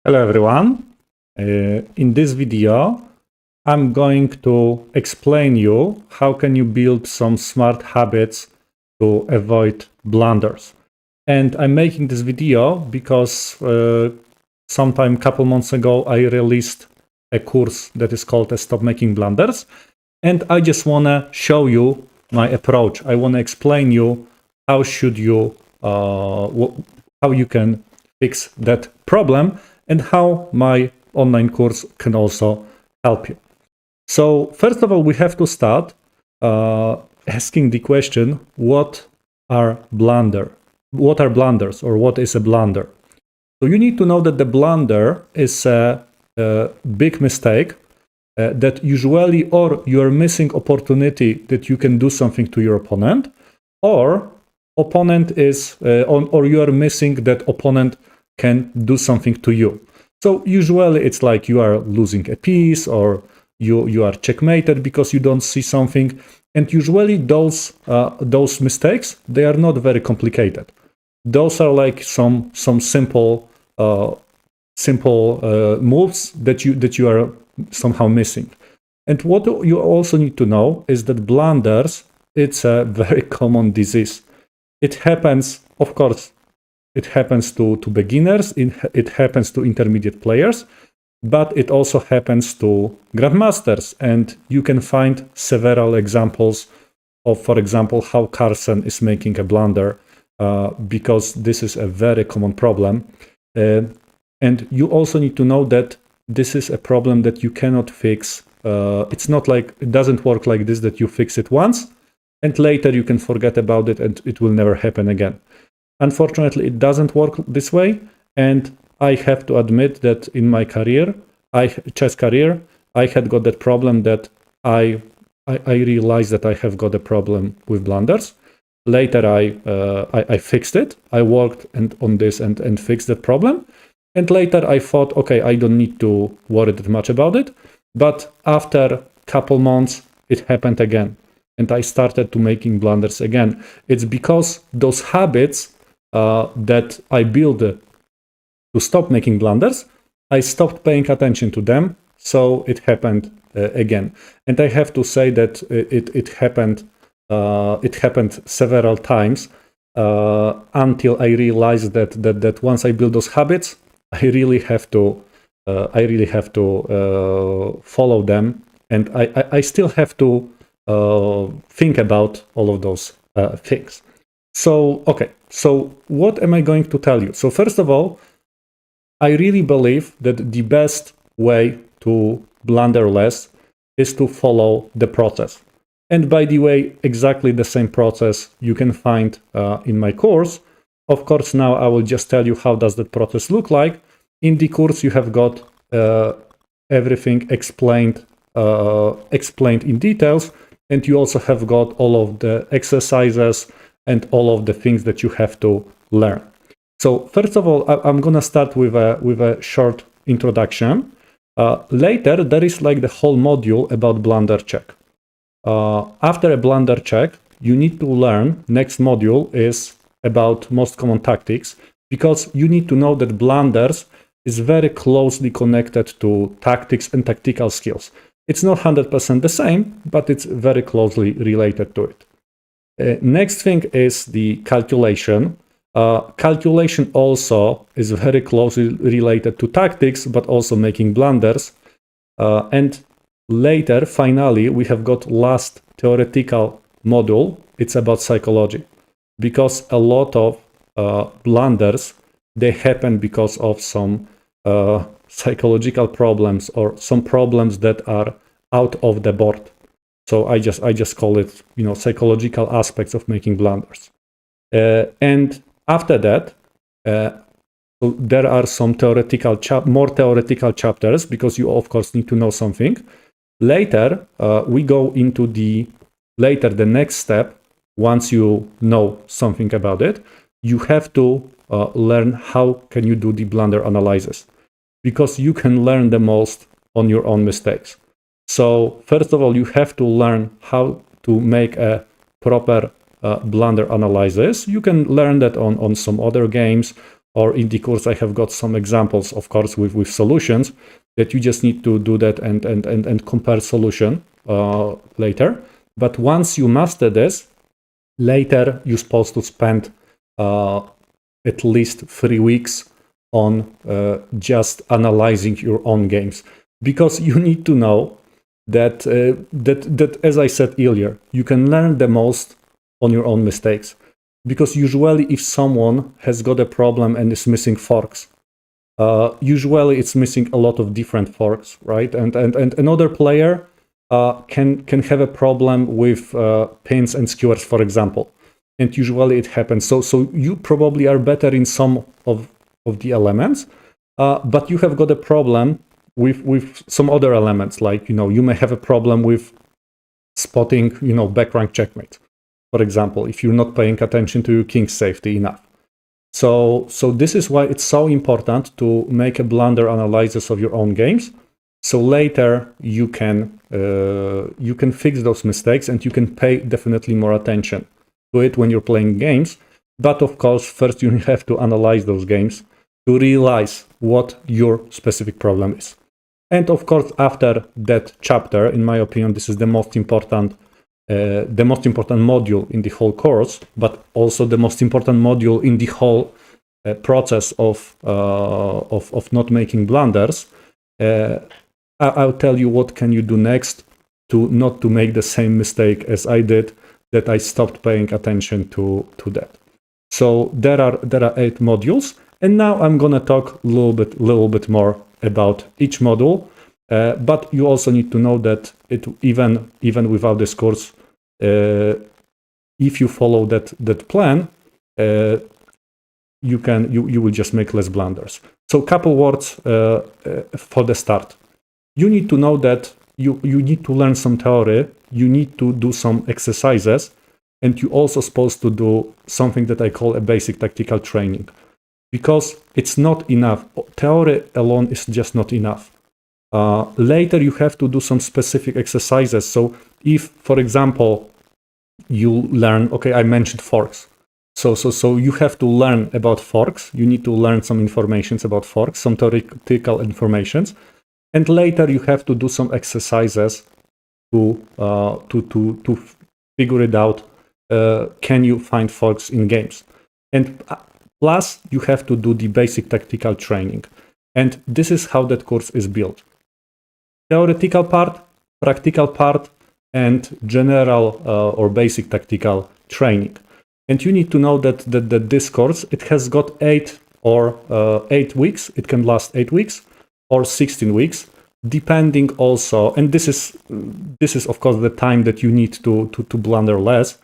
Hello everyone. In this video, I'm going to explain you how can you build some smart habits to avoid blunders. And I'm making this video because sometime couple months ago, I released a course that is called Stop Making Blunders. And I just want to show you my approach. I want to explain you how should you, how you can fix that problem and how my online course can also help you. So first of all, we have to start asking the question, what are blunders, or what is a blunder? So you need to know that the blunder is a big mistake that usually, or you are missing opportunity that you can do something to your opponent, or opponent is, or you are missing that opponent can do something to you. So usually it's like you are losing a piece, or you are checkmated because you don't see something. And usually those mistakes, they are not very complicated. Those are like some simple moves that you are somehow missing. And what you also need to know is that blunders, it's a very common disease. It happens, of course, it happens to beginners, it happens to intermediate players, but it also happens to grandmasters. And you can find several examples of, for example, how Carlsen is making a blunder, because this is a very common problem. And you also need to know that this is a problem that you cannot fix. It's not like, it doesn't work like this, that you fix it once and later you can forget about it and it will never happen again. Unfortunately, it doesn't work this way, and I have to admit that in my career, chess career, I had got that problem that I realized that I have got a problem with blunders. Later, I fixed it. I worked on this and fixed that problem. And later, I thought, okay, I don't need to worry that much about it. But after a couple months, it happened again, and I started to making blunders again. It's because those habits that I built to stop making blunders, I stopped paying attention to them, so it happened again. And I have to say that it happened several times until I realized that once I build those habits, I really have to follow them, and I still have to think about all of those things. So, okay, so what am I going to tell you? So first of all, I really believe that the best way to blunder less is to follow the process. And by the way, exactly the same process you can find in my course. Of course, now I will just tell you how does that process look like. In the course, you have got everything explained in details, and you also have got all of the exercises and all of the things that you have to learn. So first of all, I'm going to start with a short introduction. Later, there is like the whole module about blunder check. After a blunder check, you need to learn, next module is about most common tactics, because you need to know that blunders is very closely connected to tactics and tactical skills. It's not 100% the same, but it's very closely related to it. Next thing is the calculation. Calculation also is very closely related to tactics, but also making blunders. And later, finally, we have got last theoretical module. It's about psychology, because a lot of blunders, they happen because of some psychological problems or some problems that are out of the board. So I just call it, psychological aspects of making blunders. And after that, so there are some more theoretical chapters, because you of course need to know something. Later, we go into the next step. Once you know something about it, you have to learn how can you do the blunder analysis, because you can learn the most on your own mistakes. So first of all, you have to learn how to make a proper blunder analysis. You can learn that on some other games, or in the course I have got some examples, of course, with solutions that you just need to do that and compare solution later. But once you master this, later you're supposed to spend at least 3 weeks on just analyzing your own games, because you need to know that as I said earlier, you can learn the most on your own mistakes. Because usually if someone has got a problem and is missing forks, usually it's missing a lot of different forks, right? And another player can have a problem with pins and skewers, for example. And usually it happens. So you probably are better in some of the elements, but you have got a problem with some other elements, like, you may have a problem with spotting, back rank checkmate, for example, if you're not paying attention to your king's safety enough. So this is why it's so important to make a blunder analysis of your own games. So later you can fix those mistakes, and you can pay definitely more attention to it when you're playing games. But of course, first you have to analyze those games to realize what your specific problem is. And of course, after that chapter, in my opinion, this is the most important module in the whole course, but also the most important module in the whole process of not making blunders. I'll tell you what can you do next to not to make the same mistake as I did, that I stopped paying attention to that. So there are 8 modules, and now I'm gonna talk a little bit more about each module. But you also need to know that even without this course, if you follow that plan, you will just make less blunders. So couple words for the start. You need to know that you need to learn some theory, you need to do some exercises, and you're also supposed to do something that I call a basic tactical training. Because it's not enough. Theory alone is just not enough. Later you have to do some specific exercises. So if, for example, you learn, okay, I mentioned forks. So you have to learn about forks. You need to learn some information about forks, some theoretical information. And later you have to do some exercises to figure it out. Can you find forks in games? And plus, you have to do the basic tactical training. And this is how that course is built. Theoretical part, practical part, and general or basic tactical training. And you need to know that this course, it has got 8 weeks. It can last 8 weeks or 16 weeks, depending also, and this is of course the time that you need to blunder less,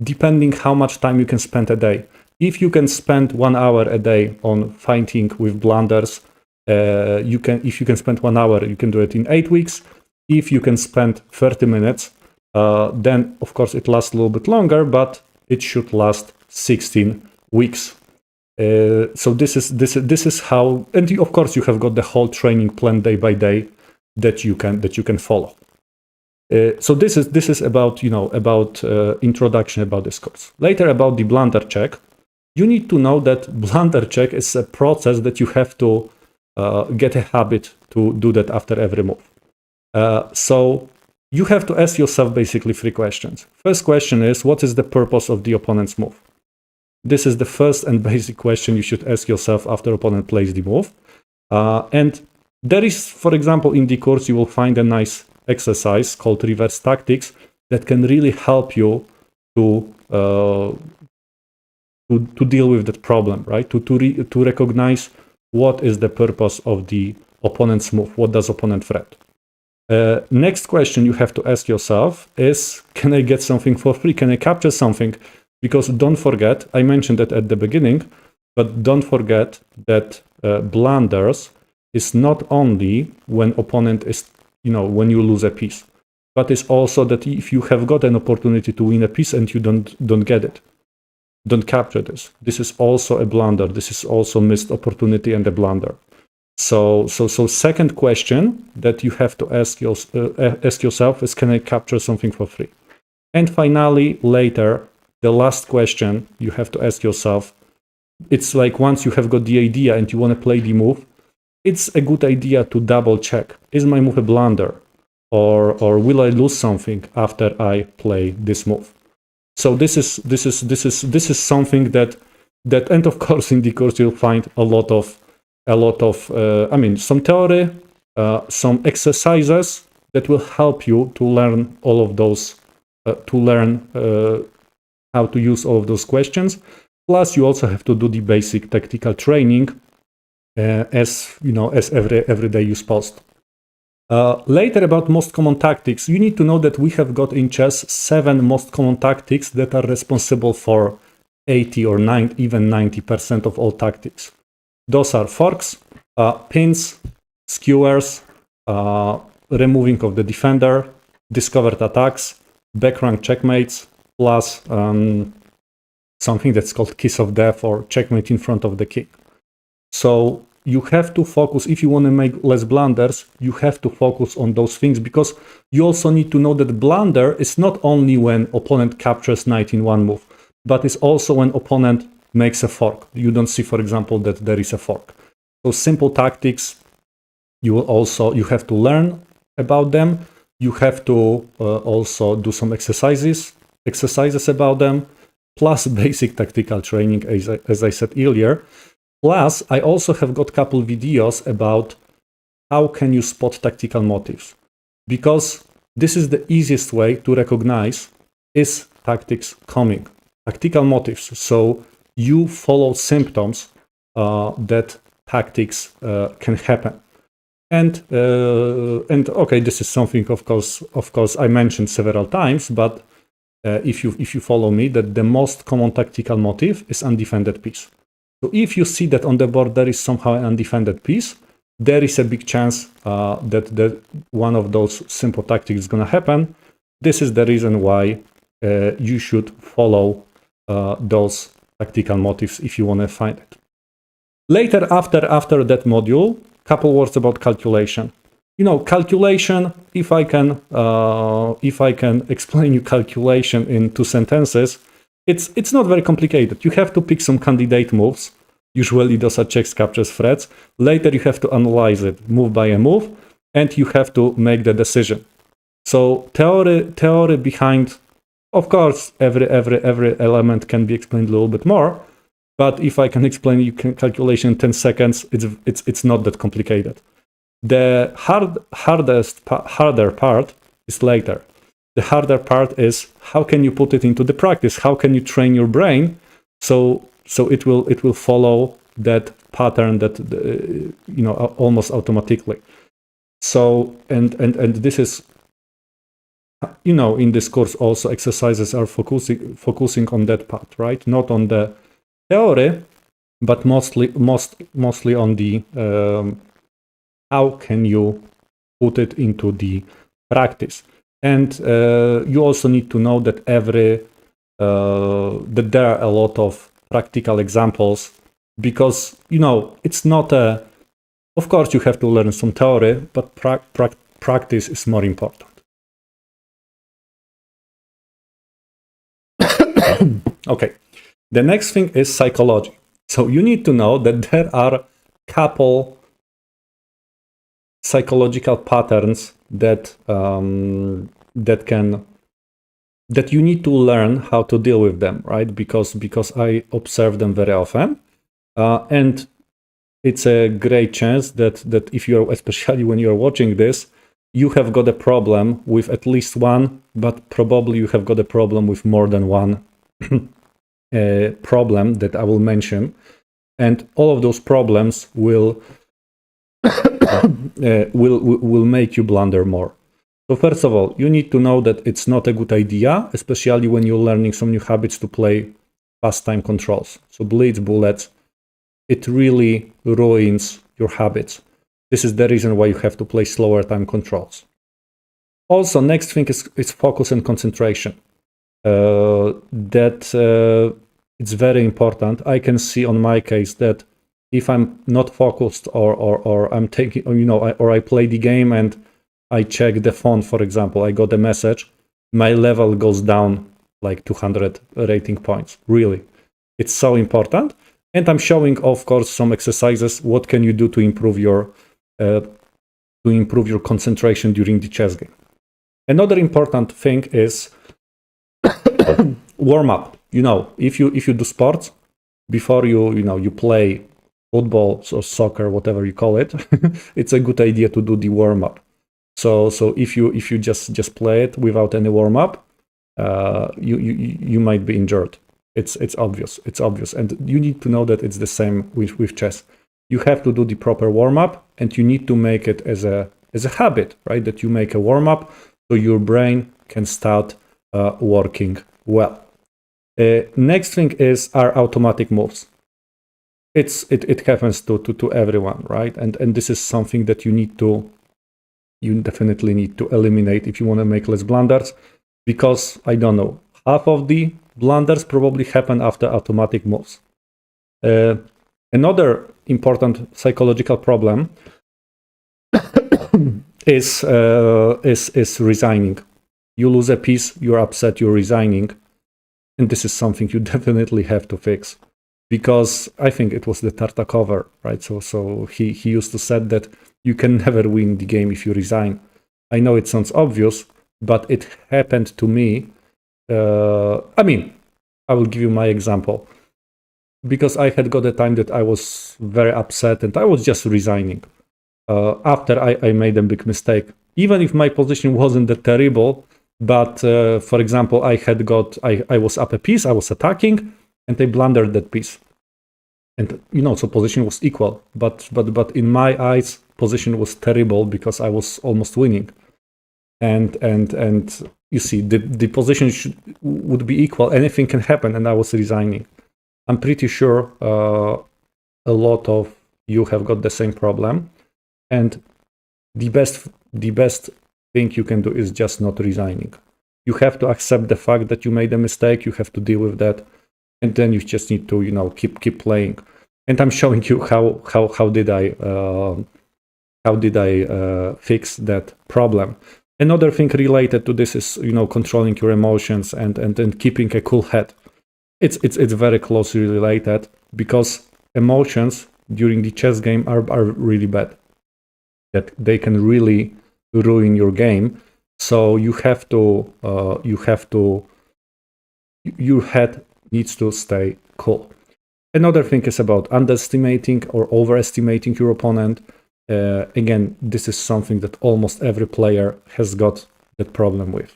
depending how much time you can spend a day. If you can spend 1 hour a day on fighting with blunders, if you can spend 1 hour, you can do it in 8 weeks. If you can spend 30 minutes, then of course it lasts a little bit longer, but it should last 16 weeks. So this is how, and of course you have got the whole training plan day by day that you can follow. So this is about introduction about this course. Later about the blunder check. You need to know that blunder check is a process that you have to get a habit to do that after every move. So you have to ask yourself basically 3 questions. First question is, what is the purpose of the opponent's move? This is the first and basic question you should ask yourself after opponent plays the move. And there is, for example, in the course, you will find a nice exercise called reverse tactics that can really help you to deal with that problem, right? To recognize what is the purpose of the opponent's move, what does opponent threat. Next question you have to ask yourself is, can I get something for free? Can I capture something? Because don't forget, I mentioned that at the beginning, but don't forget that blunders is not only when opponent is, when you lose a piece, but it's also that if you have got an opportunity to win a piece and you don't get it, don't capture this. This is also a blunder. This is also missed opportunity and a blunder. So second question that you have to ask yourself is, can I capture something for free? And finally, later, the last question you have to ask yourself, it's like once you have got the idea and you want to play the move, it's a good idea to double check. Is my move a blunder? Or will I lose something after I play this move? So this is something that and of course in the course you'll find a lot of I mean, some theory, some exercises that will help you to learn all of those, to learn how to use all of those questions. Plus, you also have to do the basic tactical training, as you know, as every day you post. Later, about most common tactics, you need to know that we have got in chess 7 most common tactics that are responsible for 80 or 90, even 90% of all tactics. Those are forks, pins, skewers, removing of the defender, discovered attacks, backrank checkmates, plus something that's called kiss of death or checkmate in front of the king. So you have to focus, if you want to make less blunders, you have to focus on those things, because you also need to know that blunder is not only when opponent captures knight in one move, but it's also when opponent makes a fork. You don't see, for example, that there is a fork. So simple tactics, you have to learn about them. You have to also do some exercises about them, plus basic tactical training, as I said earlier. Plus, I also have got a couple videos about how can you spot tactical motifs, because this is the easiest way to recognize is tactics coming, tactical motifs. So you follow symptoms that tactics can happen. And okay, this is something, of course, I mentioned several times, but if you follow me, that the most common tactical motif is undefended piece. So if you see that on the board there is somehow an undefended piece, there is a big chance that one of those simple tactics is going to happen. This is the reason why you should follow those tactical motifs if you want to find it. Later, after that module, couple words about calculation. You know, calculation, if I can explain you calculation in 2 sentences, it's not very complicated. You have to pick some candidate moves. Usually those are checks, captures, threats. Later you have to analyze it move by a move, and you have to make the decision. So theory behind, of course, every element can be explained a little bit more. But if I can explain you calculation in 10 seconds, it's not that complicated. The harder part is later. The harder part is how can you put it into the practice? How can you train your brain so it will follow that pattern that you know, almost automatically. So and this is, you know, in this course also exercises are focusing on that part, right? Not on the theory, but mostly on the how can you put it into the practice. And you also need to know that that there are a lot of practical examples, because, you know, it's not a, of course you have to learn some theory, but practice is more important. Okay, the next thing is psychology. So you need to know that there are a couple psychological patterns that you need to learn how to deal with them, right? Because I observe them very often, and it's a great chance that if you're, especially when you're watching this, you have got a problem with at least one, but probably you have got a problem with more than one problem that I will mention, and all of those problems will make you blunder more. So first of all, you need to know that it's not a good idea, especially when you're learning some new habits, to play fast time controls. So blitz, bullets, it really ruins your habits. This is the reason why you have to play slower time controls. Also, next thing is focus and concentration. It's very important. I can see on my case that if I'm not focused, or I'm taking, you know, or I play the game and I check the phone, for example, I got a message, my level goes down like 200 rating points. Really, it's so important. And I'm showing, of course, some exercises. What can you do to improve your concentration during the chess game? Another important thing is warm up. If you do sports before you play football or soccer, whatever you call it, it's a good idea to do the warm up. So if you just play it without any warm up, you might be injured. It's obvious. It's obvious, and you need to know that it's the same with chess. You have to do the proper warm up, and you need to make it as a habit, right? That you make a warm up so your brain can start working well. Next thing are automatic moves. It happens to everyone, right? And this is something that you definitely need to eliminate if you want to make less blunders, because I don't know, half of the blunders probably happen after automatic moves. Another important psychological problem is resigning. You lose a piece, you're upset, you're resigning, and this is something you definitely have to fix. Because I think it was the Tartakova, right? So he used to say that you can never win the game if you resign. I know it sounds obvious, but it happened to me. I will give you my example. Because I had got a time that I was very upset and I was just resigning. After I made a big mistake. Even if my position wasn't that terrible, but for example, I was up a piece, I was attacking, and I blundered that piece. And so position was equal, but in my eyes, position was terrible because I was almost winning. And you see, the position would be equal, anything can happen, and I was resigning. I'm pretty sure a lot of you have got the same problem, and the best thing you can do is just not resigning. You have to accept the fact that you made a mistake. You have to deal with that, and then you just need to keep playing. And I'm showing you how did I fix that problem. Another thing related to this is controlling your emotions and keeping a cool head. It's very closely related, because emotions during the chess game are really bad. That they can really ruin your game. So your head needs to stay cool. Another thing is about underestimating or overestimating your opponent. Again, this is something that almost every player has got that problem with.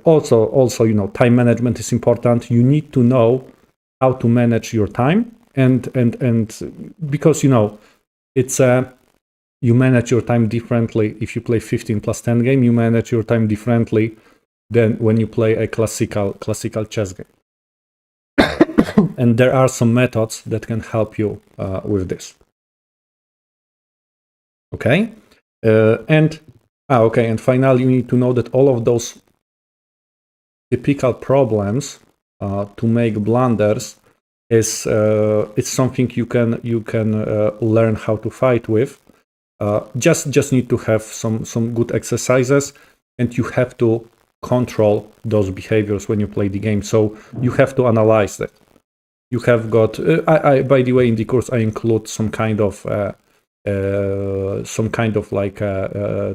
Also, time management is important. You need to know how to manage your time, and because it's you manage your time differently. If you play 15+10 game, you manage your time differently than when you play a classical chess game. And there are some methods that can help you with this. Okay, and finally, you need to know that all of those typical problems to make blunders is it's something you can learn how to fight with. Just need to have some good exercises, and you have to control those behaviors when you play the game. So you have to analyze that. You have got. By the way, in the course I include some kind of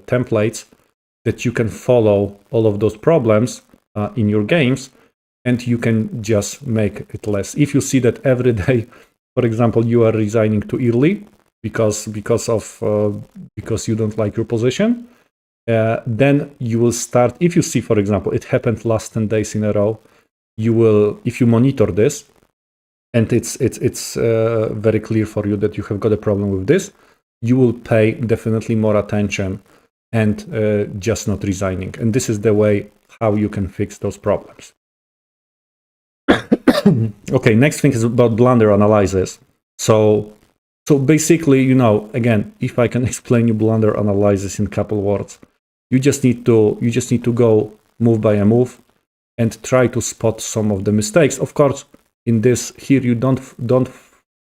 templates that you can follow all of those problems in your games, and you can just make it less. If you see that every day, for example, you are resigning too early because you don't like your position, then you will start. If you see, for example, it happened last 10 days in a row, you will, if you monitor this, and it's very clear for you that you have got a problem with this, you will pay definitely more attention and just not resigning. And this is the way how you can fix those problems. Okay, next thing is about blunder analysis. So basically, again, if I can explain you blunder analysis in a couple words, you just need to go move by a move and try to spot some of the mistakes. Of course, in this here you don't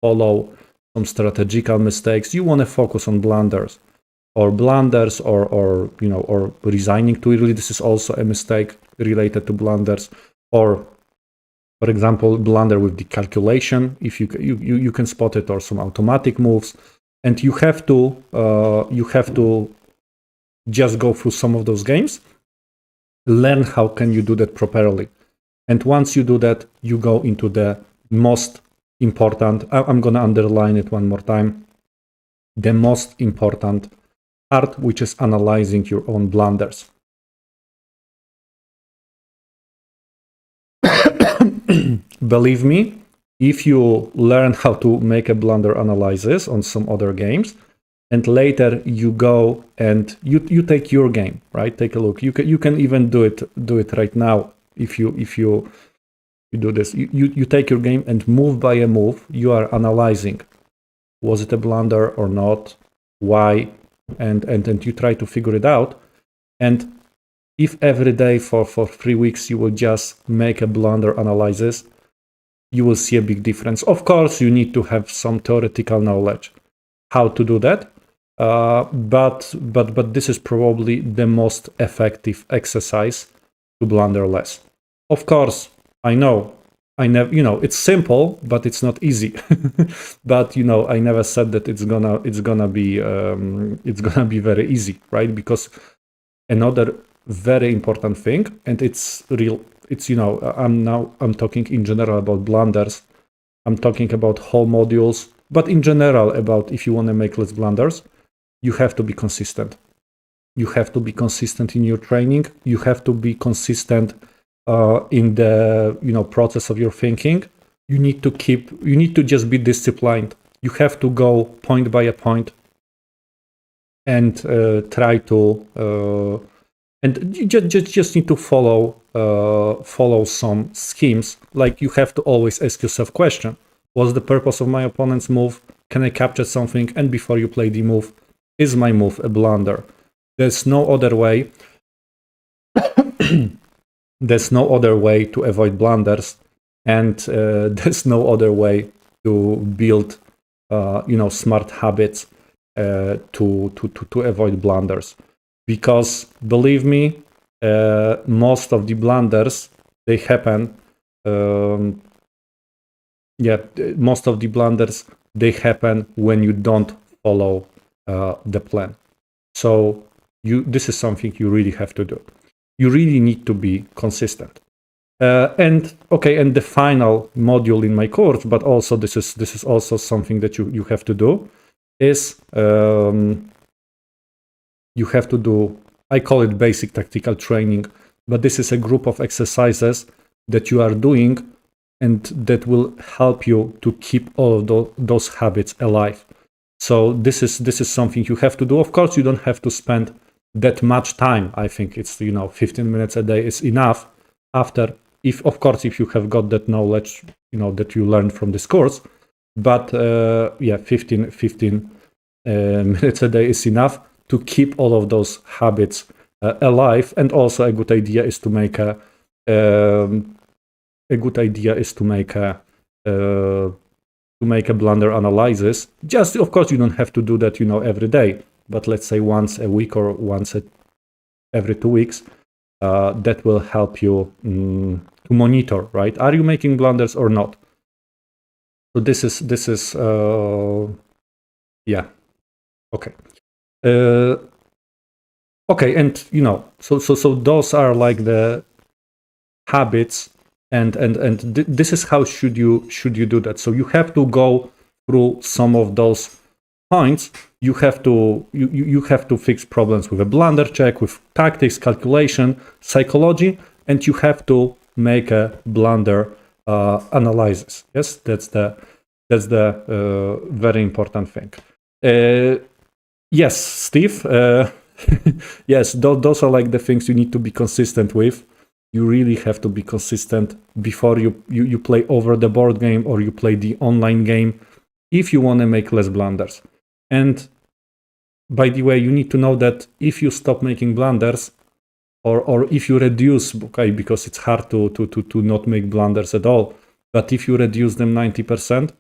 follow some strategical mistakes. You want to focus on blunders or resigning too early. This is also a mistake related to blunders, or For example, Blunder with the calculation, if you can spot it, or some automatic moves, and you have to just go through some of those games, learn how can you do that properly. And once you do that, you go into the most important, I'm going to underline it one more time, the most important part, which is analyzing your own blunders. Believe me, if you learn how to make a blunder analysis on some other games, and later you go and you take your game, right? Take a look. You can even do it right now. If you do this, you take your game and move by a move, you are analyzing. Was it a blunder or not? Why? And you try to figure it out. And if every day for 3 weeks you will just make a blunder analysis, you will see a big difference. Of course, you need to have some theoretical knowledge how to do that. But this is probably the most effective exercise to blunder less. Of course, I know, it's simple, but it's not easy. But I never said that it's gonna be very easy, right? Because another very important thing, and it's I'm talking in general about blunders. I'm talking about whole modules, but in general about if you want to make less blunders, you have to be consistent. You have to be consistent in your training. You have to be consistent in the process of your thinking. You need to just be disciplined. You have to go point by a point and try to and you just need to follow some schemes. Like, you have to always ask yourself question: what's the purpose of my opponent's move? Can I capture something? And before you play the move, is my move a blunder? There's no other way. There's no other way to avoid blunders, and there's no other way to build, smart habits to avoid blunders. Because believe me, most of the blunders, they happen. Most of the blunders, they happen when you don't follow the plan. So this is something you really have to do. You really need to be consistent. And the final module in my course, but also this is also something that you have to do, is you have to do, I call it basic tactical training, but this is a group of exercises that you are doing and that will help you to keep all of those habits alive. So this is something you have to do. Of course, you don't have to spend that much time. I think it's 15 minutes a day is enough. After, if you have got that knowledge, that you learned from this course. But 15 minutes a day is enough to keep all of those habits alive. And also a good idea is to make a blunder analysis. Just, of course, you don't have to do that, every day, but let's say once a week or once every 2 weeks. That will help you to monitor, right? Are you making blunders or not? So this is okay. And so those are like the habits, and this is how should you do that. So you have to go through some of those points. You have to fix problems with a blunder check, with tactics, calculation, psychology, and you have to make a blunder analysis. Yes, that's the very important thing. Yes, Steve. Yes, those are like the things you need to be consistent with. You really have to be consistent before you play over the board game or you play the online game if you want to make less blunders. And by the way, you need to know that if you stop making blunders, or if you reduce, because it's hard to not make blunders at all, but if you reduce them 90%,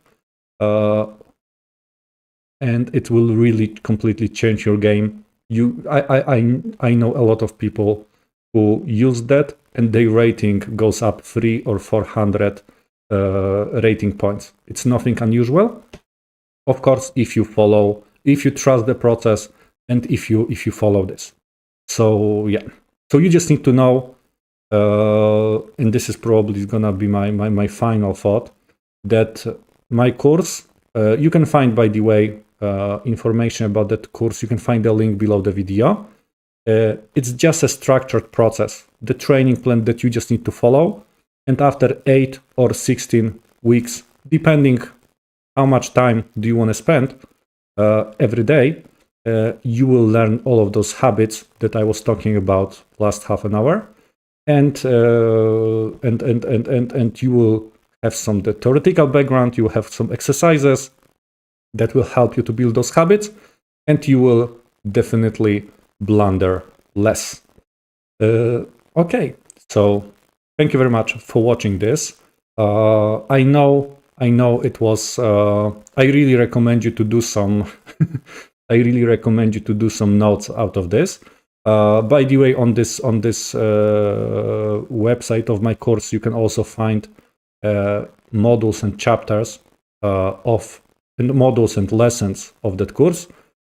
and it will really completely change your game. I know a lot of people who use that, and their rating goes up 300 or 400 rating points. It's nothing unusual. Of course, if you trust the process, and if you follow this. So yeah, so you just need to know, and this is probably gonna be my final thought, that my course, you can find, by the way, information about that course, you can find the link below the video. It's just a structured process, the training plan that you just need to follow, and after 8 or 16 weeks, depending how much time do you want to spend every day, you will learn all of those habits that I was talking about last half an hour, and you will have some the theoretical background. You will have some exercises that will help you to build those habits, and you will definitely blunder less. Okay, so thank you very much for watching this. I know it was. I really recommend you to do some. I really recommend you to do some notes out of this. By the way, on this website of my course, you can also find modules and chapters modules and lessons of that course.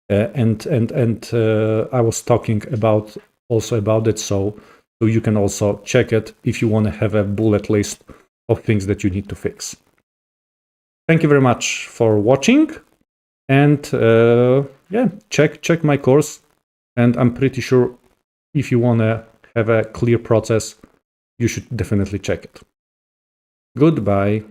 And I was talking about it, so you can also check it if you want to have a bullet list of things that you need to fix. Thank you very much for watching, and yeah, check my course, and I'm pretty sure if you want to have a clear process, you should definitely check it. Goodbye.